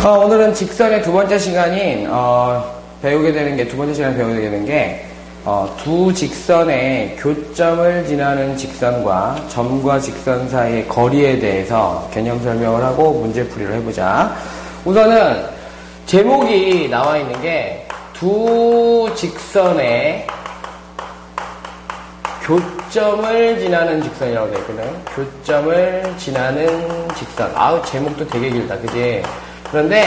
오늘은 직선의 두 번째 시간인 배우게 되는 게 두 번째 시간에 배우게 되는 게 두 직선의 교점을 지나는 직선과 점과 직선 사이의 거리에 대해서 개념 설명을 하고 문제풀이를 해보자. 우선은 제목이 나와 있는 게 두 직선의 교점을 지나는 직선이라고 되어 있거든. 교점을 지나는 직선. 제목도 되게 길다, 그지? 그런데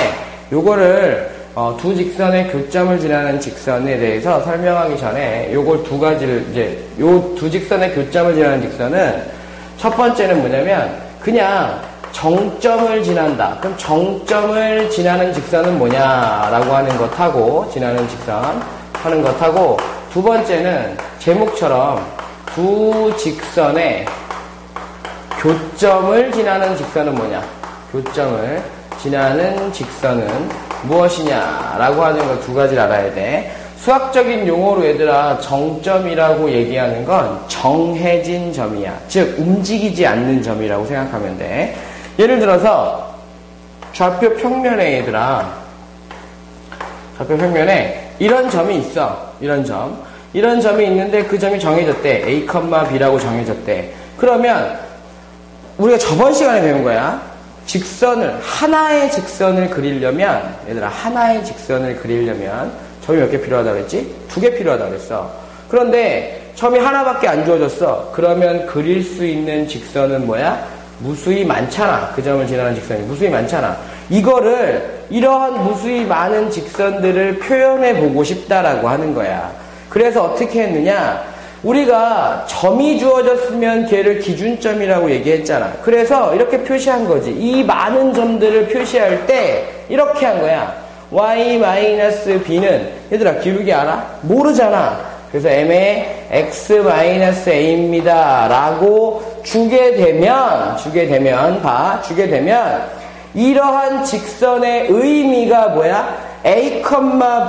요거를 두 직선의 교점을 지나는 직선에 대해서 설명하기 전에 요걸 두 가지를 요 두 직선의 교점을 지나는 직선은 첫 번째는 뭐냐면 그냥 정점을 지난다. 그럼 정점을 지나는 직선은 뭐냐라고 하는 것하고 지나는 직선 하는 것하고 두 번째는 제목처럼 두 직선의 교점을 지나는 직선은 뭐냐? 교점을 지나는 직선은 무엇이냐라고 하는 거 두 가지를 알아야 돼. 수학적인 용어로 얘들아 정점이라고 얘기하는 건 정해진 점이야. 즉 움직이지 않는 점이라고 생각하면 돼. 예를 들어서 좌표 평면에 얘들아 좌표 평면에 이런 점이 있어. 이런 점이 있는데 그 점이 정해졌대. A, B라고 정해졌대. 그러면 우리가 저번 시간에 배운 거야. 하나의 직선을 그리려면, 얘들아, 하나의 직선을 그리려면, 점이 몇 개 필요하다고 했지? 2개 필요하다고 했어. 그런데, 점이 하나밖에 안 주어졌어. 그러면 그릴 수 있는 직선은 뭐야? 무수히 많잖아. 그 점을 지나는 직선이 무수히 많잖아. 이러한 무수히 많은 직선들을 표현해 보고 싶다라고 하는 거야. 그래서 어떻게 했느냐? 우리가 점이 주어졌으면 걔를 기준점이라고 얘기했잖아. 그래서 이렇게 표시한 거지. 이 많은 점들을 표시할 때 이렇게 한 거야. y-b는 얘들아 기울기 알아? 모르잖아. 그래서 m의 x-a입니다 라고 주게 되면 이러한 직선의 의미가 뭐야? A,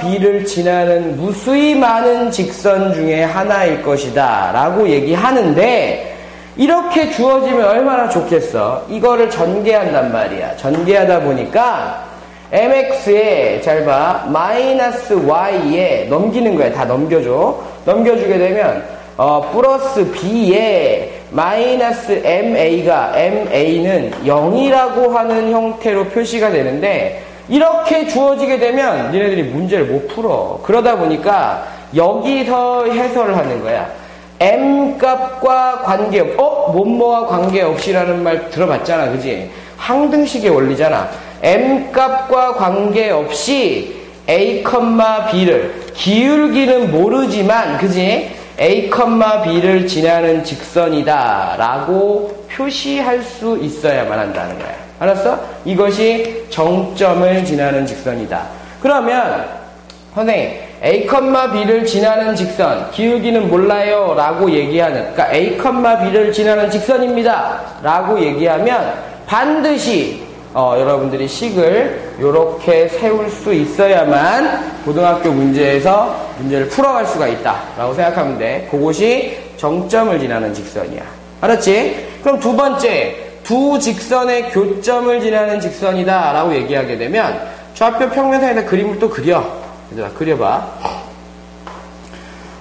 B를 지나는 무수히 많은 직선 중에 하나일 것이다 라고 얘기하는데 이렇게 주어지면 얼마나 좋겠어. 이거를 전개한단 말이야. 전개하다 보니까 mx에 잘 봐. 마이너스 y에 넘기는 거야. 다 넘겨줘. 넘겨주게 되면 플러스 b에 마이너스 ma는 0이라고 하는 형태로 표시가 되는데 이렇게 주어지게 되면 니네들이 문제를 못 풀어. 그러다 보니까 여기서 해설을 하는 거야. m 값과 관계없이 뭐뭐와 관계없이라는 말 들어봤잖아. 그지? 항등식의 원리잖아. m 값과 관계없이 a, b를 기울기는 모르지만 그지? a, b를 지나는 직선이다 라고 표시할 수 있어야만 한다는 거야. 알았어? 이것이 정점을 지나는 직선이다. 그러면 선생님 a, b를 지나는 직선 기울기는 몰라요 라고 얘기하는, 그러니까 a, b를 지나는 직선입니다 라고 얘기하면 반드시 여러분들이 식을 이렇게 세울 수 있어야만 고등학교 문제에서 문제를 풀어갈 수가 있다 라고 생각하면 돼. 그것이 정점을 지나는 직선이야. 알았지? 그럼 두 번째, 두 직선의 교점을 지나는 직선이다 라고 얘기하게 되면 좌표 평면상에다 그림을 또 그려. 얘들아 그려봐.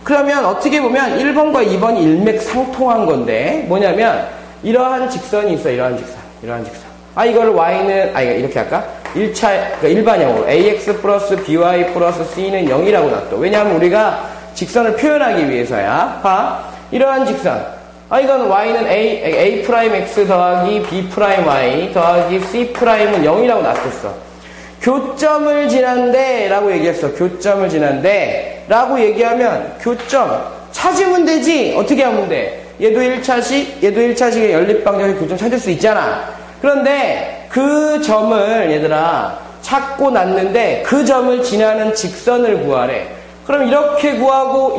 그러면 어떻게 보면 1번과 2번이 일맥상통한 건데 뭐냐면 이러한 직선이 있어. 이러한 직선. 이거를 y는 이렇게 할까? 1차, 그러니까 일반형으로 ax 플러스 by 플러스 c는 0이라고 놨어. 왜냐하면 우리가 직선을 표현하기 위해서야. 봐. 이러한 직선. 이건 y는 a'x 더하기 b'y 더하기 c'은 0이라고 놨었어. 교점을 지난대 라고 얘기했어. 교점을 지난대 라고 얘기하면 교점 찾으면 되지. 어떻게 하면 돼? 얘도 1차식의 연립방정의 교점 찾을 수 있잖아. 그런데 그 점을 얘들아 찾고 났는데 그 점을 지나는 직선을 구하래. 그럼 이렇게 구하고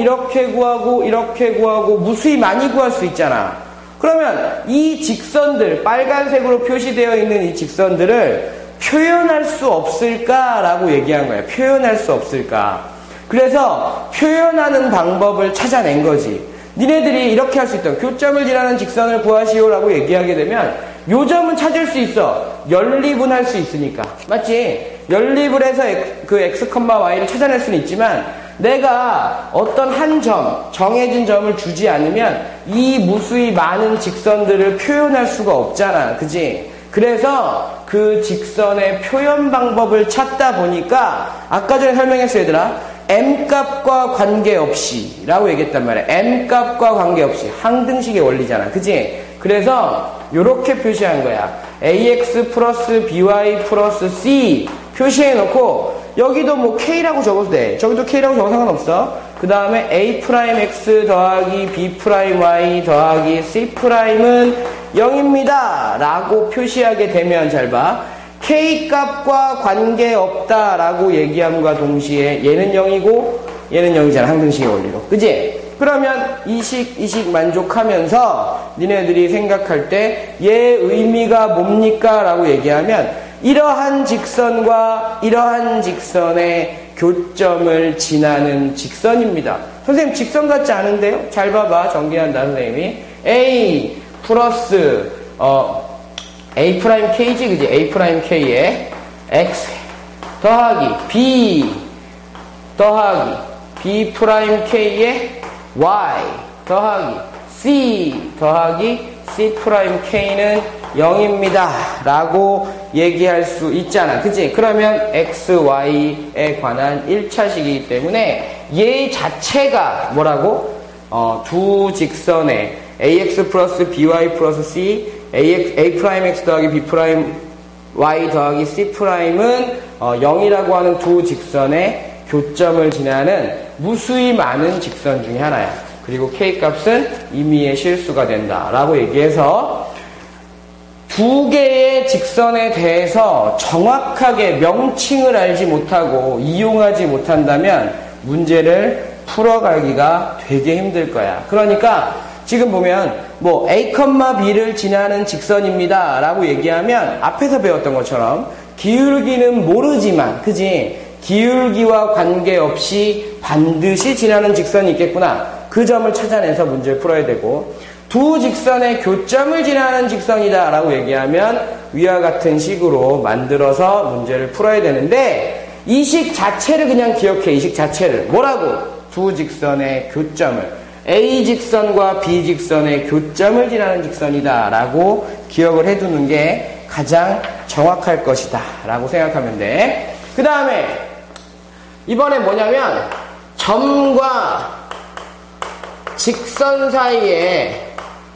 무수히 많이 구할 수 있잖아. 그러면 이 직선들, 빨간색으로 표시되어 있는 이 직선들을 표현할 수 없을까라고 얘기한 거야. 표현할 수 없을까. 그래서 표현하는 방법을 찾아낸 거지. 니네들이 이렇게 할 수 있다. 교점을 지나는 직선을 구하시오라고 얘기하게 되면 요 점은 찾을 수 있어. 연립은 할 수 있으니까. 맞지? 연립을 해서 그 x, y를 찾아낼 수는 있지만 내가 어떤 한 점, 정해진 점을 주지 않으면 이 무수히 많은 직선들을 표현할 수가 없잖아. 그지? 그래서 그 직선의 표현 방법을 찾다 보니까 아까 전에 설명했어 얘들아. m값과 관계없이 라고 얘기했단 말이야. m값과 관계없이 항등식의 원리잖아. 그지? 그래서 요렇게 표시한 거야. ax 플러스 by 플러스 c 표시해놓고 여기도 뭐 k라고 적어도 돼. 저기도 k라고 적어도 상관없어. 그 다음에 a'x 더하기 b'y 더하기 c'은 0입니다 라고 표시하게 되면 잘 봐. k값과 관계없다 라고 얘기함과 동시에 얘는 0이고 얘는 0이잖아. 항등식의 원리로. 그지? 그러면 이 식 만족하면서 니네들이 생각할 때 얘 의미가 뭡니까? 라고 얘기하면 이러한 직선과 이러한 직선의 교점을 지나는 직선입니다. 선생님 직선 같지 않은데요? 잘 봐봐. 전개한다 선생님이. A 플러스 A 프라임 K지 그지? A 프라임 K에 X 더하기 B 더하기 B 프라임 K에 Y 더하기 C 더하기 C 프라임 K는 0입니다 라고 얘기할 수 있잖아. 그치? 그러면 X, Y에 관한 1차식이기 때문에 얘 자체가 뭐라고? 두 직선의 AX 플러스 BY 플러스 C A 프라임 X 더하기 B 프라임 Y 더하기 C 프라임은 0이라고 하는 두 직선의 교점을 지나는 무수히 많은 직선 중에 하나야. 그리고 K 값은 임의의 실수가 된다 라고 얘기해서 두 개의 직선에 대해서 정확하게 명칭을 알지 못하고 이용하지 못한다면 문제를 풀어가기가 되게 힘들 거야. 그러니까 지금 보면 뭐 A, B를 지나는 직선입니다 라고 얘기하면 앞에서 배웠던 것처럼 기울기는 모르지만 그지? 기울기와 관계없이 반드시 지나는 직선이 있겠구나. 그 점을 찾아내서 문제를 풀어야 되고 두 직선의 교점을 지나는 직선이다 라고 얘기하면 위와 같은 식으로 만들어서 문제를 풀어야 되는데 이 식 자체를 그냥 기억해. 이 식 자체를 뭐라고? 두 직선의 교점을 A 직선과 B 직선의 교점을 지나는 직선이다 라고 기억을 해두는 게 가장 정확할 것이다 라고 생각하면 돼. 그 다음에 이번에 뭐냐면 점과 직선 사이에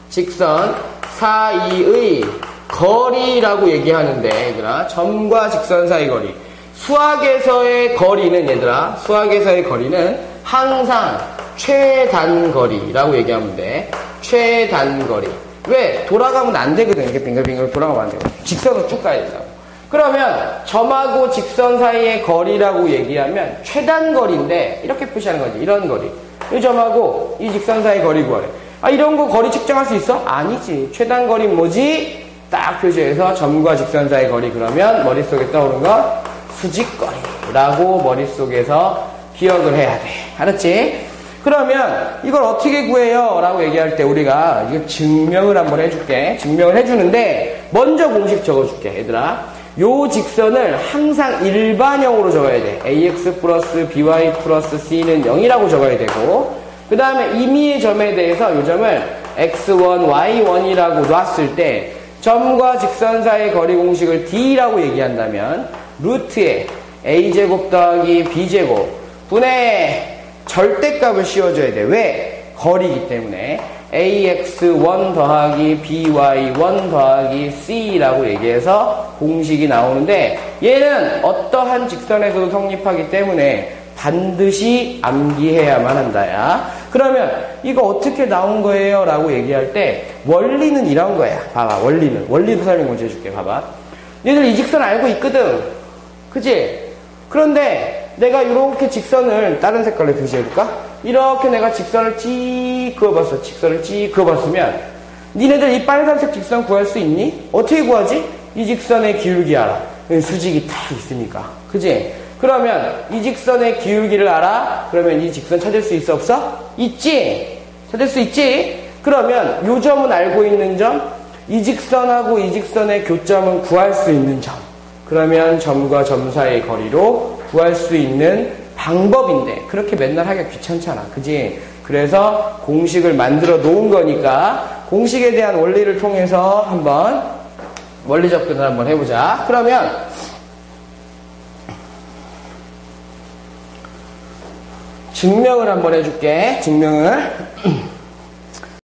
직선 사이의 거리라고 얘기하는데 얘들아 점과 직선 사이 거리 수학에서의 거리는 얘들아 수학에서의 거리는 항상 최단거리라고 얘기하면 돼. 최단거리. 왜? 돌아가면 안 되거든. 이렇게 빙글빙글 돌아가면 안 되고 직선으로 쭉 가야 된다고. 그러면 점하고 직선 사이의 거리라고 얘기하면 최단거리인데 이렇게 표시하는 거지. 이런 거리. 이 점하고 이 직선 사이 거리 구하래. 아 이런 거 거리 측정할 수 있어? 아니지. 최단거리는 뭐지? 딱 표시해서 점과 직선 사이 거리 그러면 머릿속에 떠오르는 건 수직거리라고 머릿속에서 기억을 해야 돼. 알았지? 그러면 이걸 어떻게 구해요? 라고 얘기할 때 우리가 이거 증명을 한번 해줄게. 증명을 해주는데 먼저 공식 적어줄게. 얘들아 요 직선을 항상 일반형으로 적어야 돼. AX 플러스 BY 플러스 C는 0이라고 적어야 되고 그 다음에 임의의 점에 대해서 요 점을 X1, Y1이라고 놨을 때 점과 직선 사이의 거리 공식을 D라고 얘기한다면 루트에 A제곱 더하기 B제곱 분의 절대값을 씌워줘야 돼. 왜? 거리이기 때문에 AX1 더하기 BY1 더하기 C라고 얘기해서 공식이 나오는데 얘는 어떠한 직선에서도 성립하기 때문에 반드시 암기해야만 한다야. 그러면 이거 어떻게 나온 거예요? 라고 얘기할 때 원리는 이런 거야. 봐봐 원리도 설명 먼저 해줄게. 봐봐 얘들 이 직선 알고 있거든. 그치? 그런데 내가 이렇게 직선을 다른 색깔로 표시해볼까? 이렇게 내가 직선을 찌 그어봤어. 직선을 찌 그어봤으면 니네들 이 빨간색 직선 구할 수 있니? 어떻게 구하지? 이 직선의 기울기 알아. 수직이 딱 있으니까. 그치? 그러면 이 직선의 기울기를 알아? 그러면 이 직선 찾을 수 있어 없어? 있지? 찾을 수 있지? 그러면 요 점은 알고 있는 점, 이 직선하고 이 직선의 교점은 구할 수 있는 점. 그러면 점과 점 사이의 거리로 구할 수 있는 방법인데 그렇게 맨날 하기가 귀찮잖아. 그지? 그래서 공식을 만들어 놓은 거니까 공식에 대한 원리를 통해서 한번 원리 접근을 한번 해보자. 그러면 증명을 한번 해줄게. 증명을